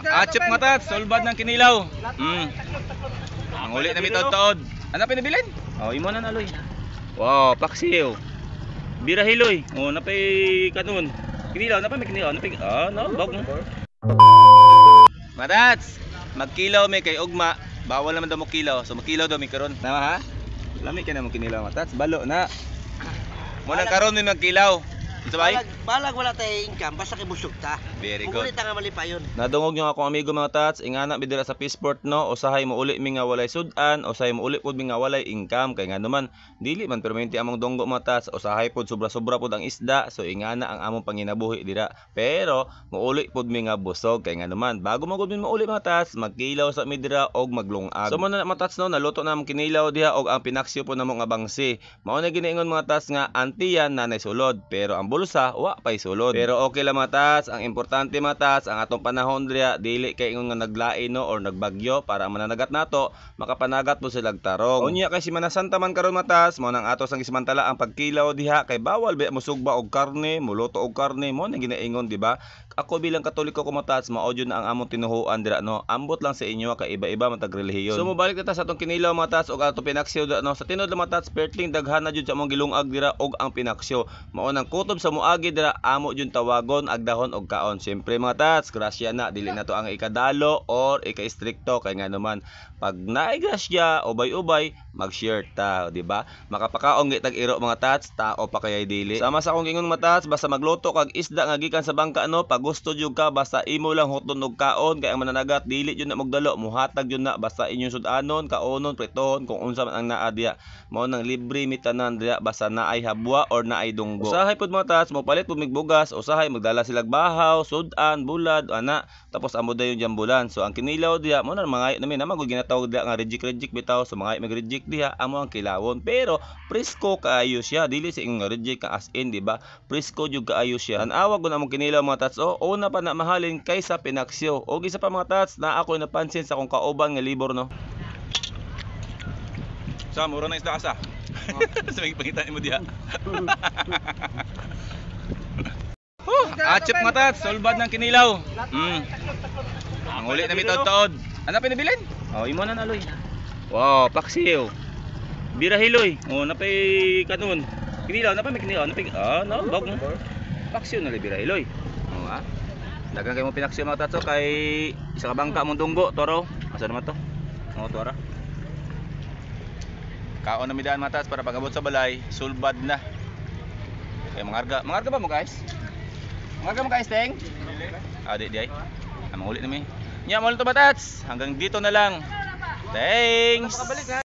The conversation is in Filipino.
Achip matat, solbad ng kinilaw. Ang uli na mitod-taod. Ano pinibilin? Oh, imo na naloy. Wow, paksiw. Birahiloy. Oh, napay kanon. Kinilaw, napay may kinilaw, napay no, bag mo. Matats, magkilaw may kay ugma. Bawal naman daw mo kilaw. So magkilaw daw mi karon. Nama ha? Lami ka na mo kinilaw matats, balo na. Mo nang karon mi magkilaw. Sabay? Balag wala tay income basta kay busog ta. Very good. Mugulit nga malipayon. Nadungog yung akong amigo mga tats, ingana bidira sa Peaceport no, usahay mo uli mi nga walay sudan, usahay mo uli pud mi nga walay income kay nga naman dili man permanente among donggo mga tats, usahay pud sobra-sobra pud ang isda, so ingana ang among panginabuhi dira. Pero mo uli pud mi nga busog kay nga naman bago magud mi mauli mga tats, magkilaw sa mi dira og maglungag. So mo na mga tats no, naluto na among kinilaw diha og ang pinaksyo po namo nga bangsi. Mao na giniingon mga tats nga antiyan nanay sulod, pero ang bulsa wa pay sulod. Pero okay lang mga tats, ang importante mga tats, ang atong panahon diya dili kay ingon nga naglain no or nagbagyo para ang mananagat nato makapanagat po silang tarong. Unya kay si Manasanta man karon mga tats, mao nang ato sang ismantala ang pagkilaw diha kay bawal ba musugba og karne, muluto og karne, mo na ginaingon di ba? Ako bilang Katoliko ko mga tats, mao jud na ang among tinuhuan dira no. Ambot lang sa inyo kay iba-iba matag relihiyon. So mobalik ta sa atong kinilaw mga tats og atong pinaksyo no. Sa tinud mga tats, perting daghan na jud sa among gilungag dira og ang pinaksyo. Mao nang kutob sa muagi dira amo jud tawagon agdahon og kaon. Syempre mga tats, grasya na dili na to ang ikadalo or ika-stricto kay nga naman pag naay grasya ubay-ubay mag-share ta, di ba? Makapakaong gitag iro mga tats, tao pa kaya'y dili. Sama sa akong ingon mga tats, basta magluto kag isda nga gikan sa bangka no, pag gusto jud ka basta imo lang huton og kaon kay ang mananagat dili jud na magdalo, muhatag jud na basta inyong sudanon, kaonon, pretohon kung unsa man ang naa diya. Mao nang libre mitanan diya basta naay habwa or naay dunggo. Usahay pud mga tats, mo palit pud migbugas, usahay magdala silag bahaw, sudan, bulad, ana, tapos amo dayon jambulan. So ang kinilaw diya mo na mga nami na magud ginatawag diya nga rejik bitaw, so mga mag-rejik diha amo ang kilawon. Pero presko kaayo siya, dili sa ing rejik ka as in, di ba? Presko jud kaayo siya. Ang awag gud among kinilaw mga tats, una pa na mahalin kaysa pinaksyo. Og isa pa mga tats na ako napansin sa akong kauban nga libor no. Sa mura na isda asa. Sa may pangitan mo diha. Achip mga tats, solbad ng kinilaw. Ang uli na mitod-taod. Ano pinibilin? Oh, imo na naloy. Wow, paksiw. Birahiloy. Oh, napay kanon. Kinilaw, napay may kinilaw, napay no, bag mo. Paksiw na birahiloy. Oh, ha. Dagan kay mo pinaksiw mga tats kay isa ka bangka mong dunggo, toro. Asa naman to? Oh, toro. Kaon na midaan mga tats para pagabot sa balay, sulbad na. Kaya mangarga ba mo guys? Mangarga mo guys, teng? Di ay. Ang ulit na mi. Nya mo to mga tats. Hanggang dito na lang. Thanks.